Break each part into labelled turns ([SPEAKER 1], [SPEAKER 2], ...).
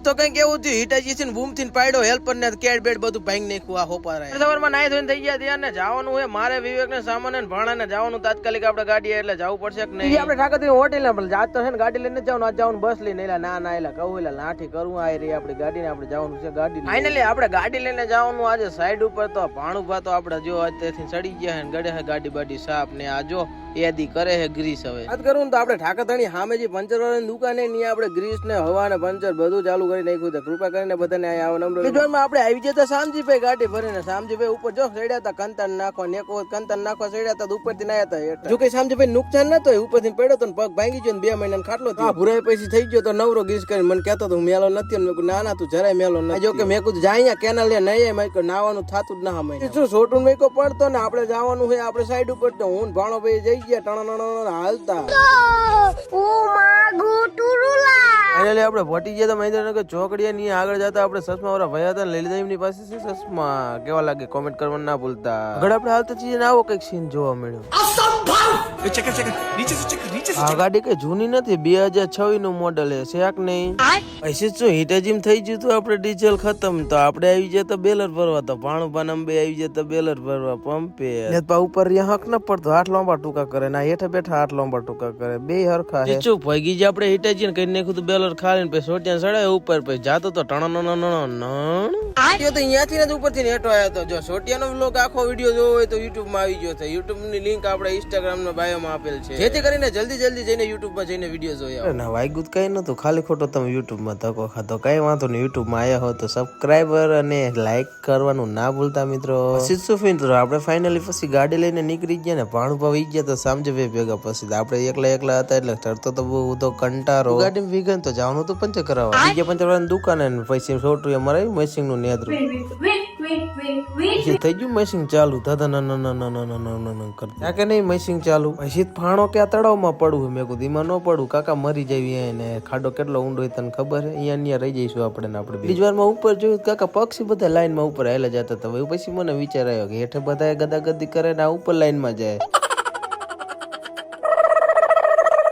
[SPEAKER 1] તો કઈ કેવું થયું હિટાજી થી બૂમ થી પાડ્યો હેલ્પર ને કેડ બેડ બધું ભાંગી નાખ્યું આ હોપાર સવારમાં નાઈ ધોઈને થઈ ગયા ત્યાં ને જવાનું હોય મારે વિવેક ને સામાન ને ભાણા ને જવાનું તાત્કાલિક આપણે ગાડી એટલે જવું પડશે કે નહીં આપણે ઠાકર હોટેલ ને જાત તો છે ને ગાડી લઈને જવાનું આજ જવાનું બસ લઈને એલા ના ના એલા કહું એલા લાઠી કરવું આ રહી આપણી ગાડી ને આપણે જવાનું છે ગાડી ફાઇનલી આપણે ગાડી લઈને જવાનું આજે સાઈડ ઉપર તો ભાણું ભા તો આપણે જો અત્યારથી ચડી ગયા હે ગડે હે ગાડી બાડી સાફ ને આ જો એદી કરે હે ગ્રીસ હવે વાત કરું તો આપણે ઠાકરધણી સામે જે પંચર વાળાની દુકાને ની આપણે ગ્રીસ ને હવા ને પંચર બધું ચાલુ કરી નાખ્યું છે કૃપા કરીને બધાને આવો નંબર બીજોમાં આપણે આવી જતા શામજીભાઈ ગાડી ભરીને શામજીભાઈ ઉપર જો ચડ્યા હતા કંતન નાખો ને એક વખત કંતન નાખવા ચડ્યા હતા ઉપરથી ના હતા જો કે શામજીભાઈ નુકસાન નતો ઉપરથી પડ્યો તો પગ ભાંગી ગયો ને 2 મહિના ખાટલો થયો ભૂરાઈ પછી થઈ ગયો તો નવરો ગ્રીસ કરીને મને કહેતો તો હું મેલો નથી ને ના ના તું જરાય મેલો નથી જો કે મેં કીધું જાય કેનાલ લે નહીં મેં નાવાનું થાતું જ ના હમે શું છોટું મેકો પડતો ને આપણે જવાનું હોય આપણે સાઈડ ઉપર તો હું ભાણો ભાઈ જઈ ગયા હાલતા આપણે ભટી ગયા મહેન્દ્રનગર ચોકડીયા ની આગળ જતા આપણે સસમા વાળા ભયા હતા લલિતા ની પાસે સસમા કેવા લાગે કોમેન્ટ કરવાનું ના ભૂલતા આગળ આપણે હાલતા છીએ આવો કઈક સીન જોવા મળ્યો આ ગાડી કઈ જૂની નથી 2026 નું મોડલ છે શાક નહીં પૈસે શું હિટાજીમ થઈ ગયું તું આપણે ડીઝલ ખતમ તો આપણે આવી જતા બેલર ભરવા તો ભાણું ભાન બે આવી જતા બેલર ભરવા પંપે ઉપર હક ન પડતો હાથ લાંબા ટૂંકા કરે ના હેઠે બેઠા હાથ લાંબા ટૂંકા કરે બે હરખા હે ચૂપ ભાગી જે આપણે હિટાજી ને કઈ નાખ્યું તું બેલર ખાલીને પછી સોટિયા સડાય ઉપર પછી જાતો તો ટણ તો અહીંયાથી ને ઉપરથી નેટો આવ્યો હતો જો સોટિયાનો વ્લોગ આખો વિડીયો જોવો હોય તો YouTube માં આવી ગયો છે YouTube ની લિંક આપણે Instagram ના બાયો માં આપેલ છે જેથી કરીને જલ્દી જઈને YouTube માં જઈને વિડીયો જોયા ના વાગ્યું કઈ નતું ખાલી ખોટો તમે YouTube માં ધક્કો ખાતો કઈ વાંધો નહીં YouTube માં આયા હો તો સબસ્ક્રાઇબર અને લાઈક કરવાનું ના ભૂલતા મિત્રો પછી મિત્રો આપણે ફાઇનલી પછી ગાડી લઈને નીકળી ગયા ને ભાણું ભાવ ઈ ગયા તો સામજે ભેગા પછી આપણે એકલા હતા એટલે ચડતો તો બહુ તો કંટારો ગાડી વિગન તો જવાનું તો પંચર કરાવવા બીજા પંચર વાળાની દુકાને પછી છોટું અમારે મશીન નું નેદરું થઈ ગયું મશીન ચાલુ કરતા કે નહીં મશીન ચાલુ પછી ફાણો કે તળાવમાં પડવું મેં કીધું એમાં ન પડવું કાકા મરી જાય ને ખાડો કેટલો ઊંડો હોય તને ખબર હે અહીંયા રહી જઈશું આપણે બીજી વારમાં ઉપર જોયું કાકા પક્ષી બધા લાઈન માં ઉપર આવેલા જતા હતા પછી મને વિચાર આવ્યો કે હેઠે બધા ગદાગદી કરે ને ઉપર લાઈન માં જાય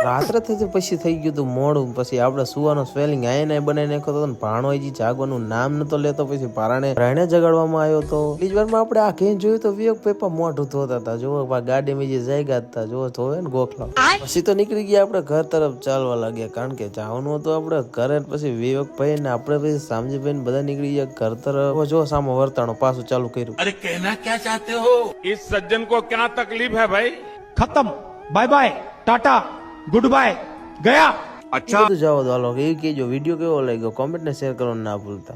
[SPEAKER 1] રાત્રે પછી થઈ ગયું તું મોડું પછી આપડે સુવાનો સ્વેલિંગ આયને બનાવી નાખ્યો હતો ભાણો જાગવાનું નામ નતો લેતો પછી પારાને રાણે જગાડવામાં આવ્યો તો બીજી વારમાં આપણે આ કઈ જોયું તો વિવેક પેપા મોઢું ધોતા હતા જો ગાડી માં જે જાયગા હતા જો ધોવે ને ગોખલા પછી તો નીકળી ગયા આપણે ઘર તરફ ચાલવા લાગ્યા કારણ કે જવાનું હતું આપણે ઘરે પછી વિવેક ભાઈ ને આપણે પછી સામજીભાઈ ને બધા નીકળી ગયા ઘર તરફ જો સામે વર્તાણો પાછું ચાલુ કર્યું અરે કહેના ક્યાં ચાહતે હો ઇસ સજ્જન કો ક્યાં તકલીફ હે ભાઈ ખતમ bye bye tata good bye ગયા અચ્છા જાઓ દો એ કેજો વિડીયો કેવો લાગ્યો કોમેન્ટ ને શેર કરવાનું ના ભૂલતા।